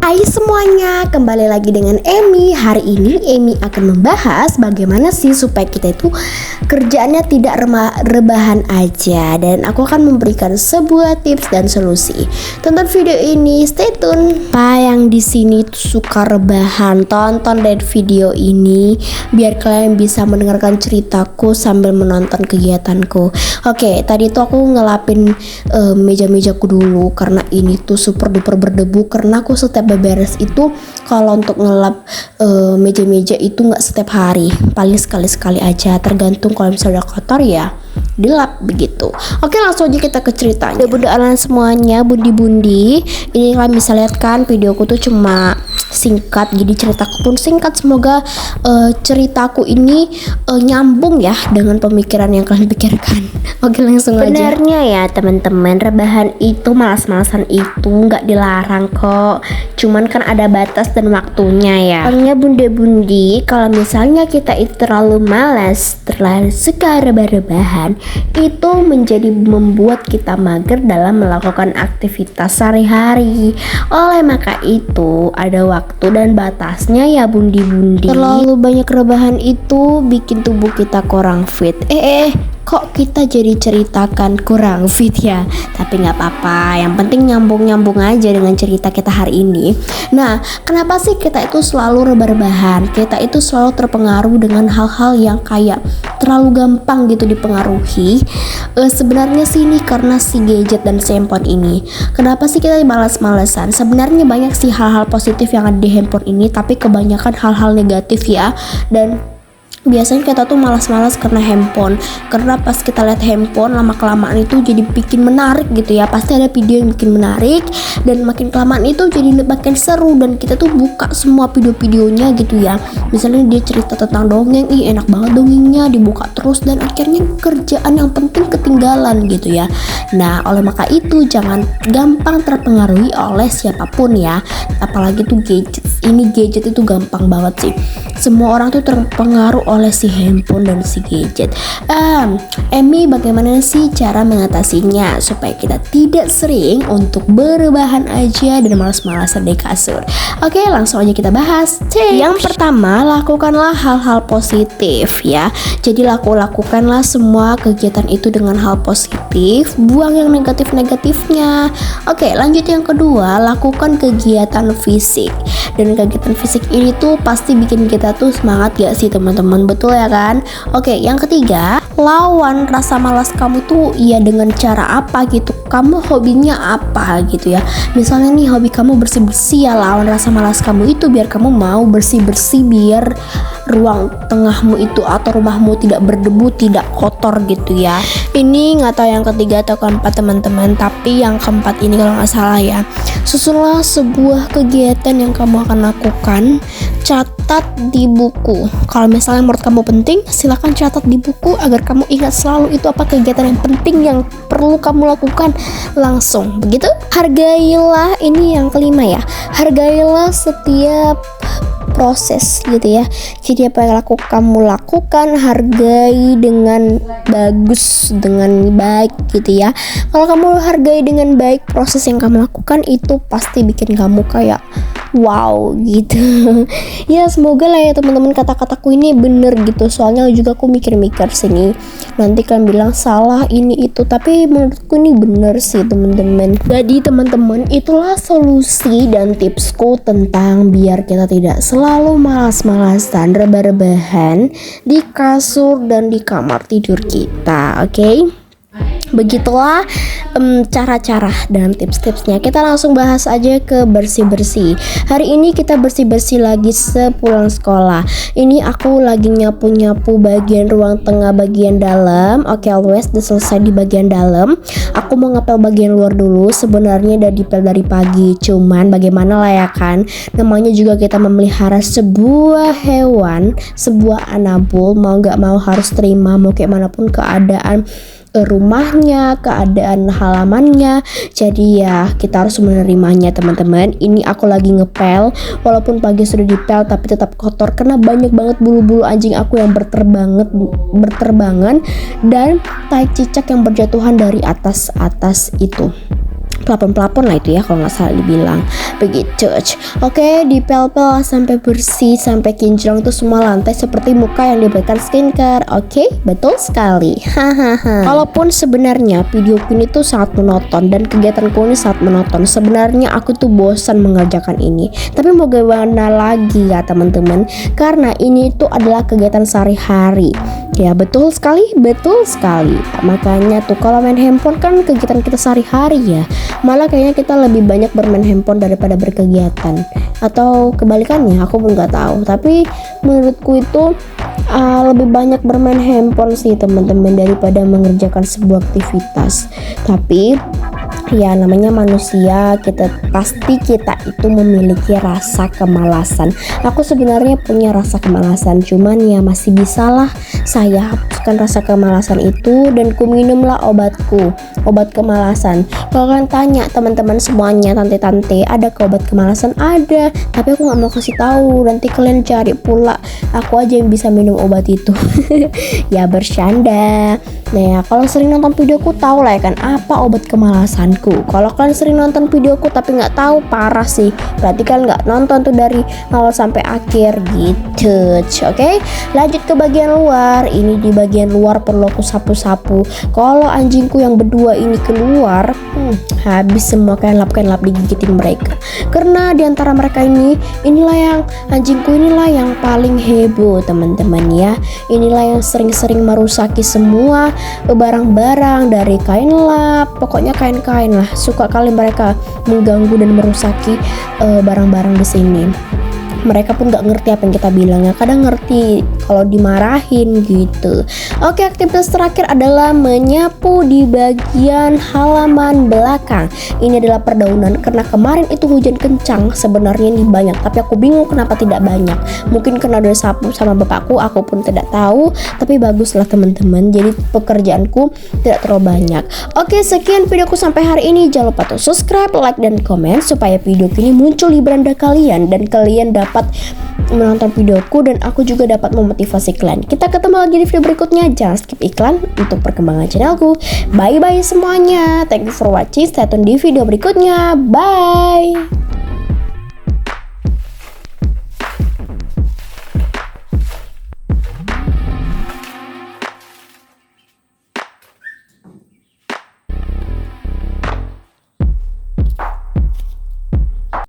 Hai semuanya, kembali lagi dengan Emi. Hari ini Emi akan membahas bagaimana sih supaya kita itu kerjaannya tidak rebahan aja. Dan aku akan memberikan sebuah tips dan solusi. Tonton video ini, stay tune. Apa yang di sini tuh suka rebahan, tonton deh video ini biar kalian bisa mendengarkan ceritaku sambil menonton kegiatanku. Oke, tadi tuh aku ngelapin meja-mejaku dulu karena ini tuh super duper berdebu. Karena aku setiap beberes itu kalau untuk ngelap meja-meja itu nggak setiap hari, paling sekali-sekali aja, tergantung kalau misalnya udah kotor ya dilap begitu. Oke, langsung aja kita ke ceritanya. Bunda alan semuanya, bundi-bundi, ini kalian bisa lihat kan videoku tuh cuma singkat, jadi ceritaku pun singkat. Semoga ceritaku ini nyambung ya dengan pemikiran yang kalian pikirkan. Oke, langsung aja. Sebenarnya ya teman-teman, rebahan itu, malas-malasan itu nggak dilarang kok, cuman kan ada batas dan waktunya ya. Soalnya bunda-bundi, kalau misalnya kita itu terlalu malas, terlalu suka rebah-rebahan, itu menjadi membuat kita mager dalam melakukan aktivitas sehari-hari. Oleh maka itu ada waktu dan batasnya ya bundi-bundi. Terlalu banyak rebahan itu bikin tubuh kita kurang fit. Kok kita jadi ceritakan kurang fit ya? Tapi nggak apa-apa, yang penting nyambung-nyambung aja dengan cerita kita hari ini. Nah, kenapa sih kita itu selalu rebah-rebahan? Kita itu selalu terpengaruh dengan hal-hal yang kayak terlalu gampang gitu dipengaruhi. Sebenarnya sih ini karena si gadget dan si handphone ini. Kenapa sih kita malas-malasan? Sebenarnya banyak sih hal-hal positif yang ada di handphone ini, tapi kebanyakan hal-hal negatif ya. Dan biasanya kita tuh malas-malas karena handphone. Karena pas kita lihat handphone lama-kelamaan itu jadi bikin menarik gitu ya. Pasti ada video yang bikin menarik, dan makin kelamaan itu jadi makin seru, dan kita tuh buka semua video-videonya gitu ya. Misalnya dia cerita tentang dongeng, enak banget dongengnya, dibuka terus, dan akhirnya kerjaan yang penting ketinggalan gitu ya. Nah, oleh maka itu jangan gampang terpengaruhi oleh siapapun ya. Apalagi tuh gadget. Ini gadget itu gampang banget sih. Semua orang tuh terpengaruh oleh si handphone dan si gadget. Emi, bagaimana sih cara mengatasinya supaya kita tidak sering untuk berebahan aja dan malas-malasan di kasur? Oke, langsung aja kita bahas. Yang pertama, lakukanlah hal-hal positif ya. Jadi lakukanlah semua kegiatan itu dengan hal positif, buang yang negatif-negatifnya. Oke, lanjut yang kedua, lakukan kegiatan fisik. Dan kegiatan fisik ini tuh pasti bikin kita tuh semangat gak sih teman-teman? Betul ya kan? Oke, yang ketiga, lawan rasa malas kamu tuh ya dengan cara apa gitu. Kamu hobinya apa gitu ya. Misalnya nih hobi kamu bersih-bersih, ya lawan rasa malas kamu itu biar kamu mau bersih-bersih, biar ruang tengahmu itu atau rumahmu tidak berdebu, tidak kotor gitu ya. Ini nggak tahu yang ketiga atau keempat teman-teman, tapi yang keempat ini kalau nggak salah ya. Susunlah sebuah kegiatan yang kamu akan lakukan, catat di buku. Kalau misalnya menurut kamu penting, silakan catat di buku agar kamu ingat selalu itu apa kegiatan yang penting yang perlu kamu lakukan langsung. Begitu? Hargailah, ini yang kelima ya. Hargailah setiap proses gitu ya. Jadi apa yang kamu lakukan, hargai dengan bagus, dengan baik gitu ya. Kalau kamu hargai dengan baik proses yang kamu lakukan, itu pasti bikin kamu kayak wow gitu. Ya semoga lah ya teman-teman kata-kataku ini bener gitu. Soalnya juga aku mikir-mikir sini, nanti kalian bilang salah ini itu, tapi menurutku ini bener sih teman-teman. Jadi teman-teman, itulah solusi dan tipsku tentang biar kita tidak selalu malas-malasan, rebah-rebahan di kasur dan di kamar tidur kita. Oke? Begitulah cara-cara dan tips-tipsnya. Kita langsung bahas aja ke bersih-bersih. Hari ini kita bersih-bersih lagi sepulang sekolah. Ini aku lagi nyapu-nyapu bagian ruang tengah bagian dalam. Oke, always udah selesai di bagian dalam. Aku mau ngepel bagian luar dulu. Sebenarnya udah dipel dari pagi, cuman bagaimana lah ya kan, namanya juga kita memelihara sebuah hewan, sebuah anabul, mau gak mau harus terima, mau kayak manapun keadaan rumahnya, keadaan halamannya. Jadi ya kita harus menerimanya teman-teman. Ini aku lagi ngepel, walaupun pagi sudah dipel tapi tetap kotor karena banyak banget bulu-bulu anjing aku yang berterbangan dan tai cicak yang berjatuhan dari atas itu. pelapon-pelapon lah itu ya kalau nggak salah dibilang begitu. Oke, dipel-pel sampai bersih, sampai kinclong tuh semua lantai seperti muka yang diberikan skincare. Oke, betul sekali. Hahaha. Walaupun sebenarnya videoku ini tuh sangat monoton dan kegiatanku ini sangat monoton, sebenarnya aku tuh bosan mengerjakan ini, tapi mau gimana lagi ya teman-teman, karena ini tuh adalah kegiatan sehari-hari. Ya betul sekali, betul sekali. Makanya tuh kalau main handphone kan kegiatan kita sehari-hari ya. Malah kayaknya kita lebih banyak bermain handphone daripada berkegiatan, atau kebalikannya, aku pun nggak tahu. Tapi menurutku itu lebih banyak bermain handphone sih teman-teman daripada mengerjakan sebuah aktivitas. Tapi ya namanya manusia, kita itu memiliki rasa kemalasan. Aku sebenarnya punya rasa kemalasan, cuman ya masih bisalah saya hapuskan rasa kemalasan itu dan ku minumlah obatku, obat kemalasan. Kalau kalian tanya teman-teman semuanya, tante-tante, ada ke obat kemalasan? Ada, tapi aku nggak mau kasih tahu, nanti kalian cari pula. Aku aja yang bisa minum obat itu. Ya bercanda. Nah ya, kalau sering nonton videoku tahu lah ya kan apa obat kemalasanku. Kalau kalian sering nonton videoku tapi nggak tahu, parah sih. Berarti kalian nggak nonton tuh dari awal sampai akhir gitu. Oke, lanjut ke bagian luar. Ini di bagian luar perlu aku sapu-sapu. Kalau anjingku yang berdua ini keluar, habis semua kain lap digigitin mereka. Karena diantara mereka inilah yang anjingku inilah yang paling heboh teman-teman ya. Inilah yang sering-sering merusaki semua barang-barang dari kain lap, pokoknya kain-kain lah. Suka kali mereka mengganggu dan merusaki barang-barang di sini. Mereka pun gak ngerti apa yang kita bilang ya, kadang ngerti kalau dimarahin gitu. Oke, aktivitas terakhir adalah menyapu di bagian halaman belakang. Ini adalah perdaunan karena kemarin itu hujan kencang. Sebenarnya ini banyak, tapi aku bingung kenapa tidak banyak. Mungkin karena udah sapu sama bapakku, aku pun tidak tahu. Tapi baguslah teman-teman, jadi pekerjaanku tidak terlalu banyak. Oke, sekian videoku sampai hari ini. Jangan lupa tuh subscribe, like, dan komen supaya video ini muncul di beranda kalian dan kalian dapat menonton videoku dan aku juga dapat memotivasi kalian. Kita ketemu lagi di video berikutnya. Jangan skip iklan untuk perkembangan channelku. Bye bye semuanya. Thank you for watching. Stay tune di video berikutnya. Bye.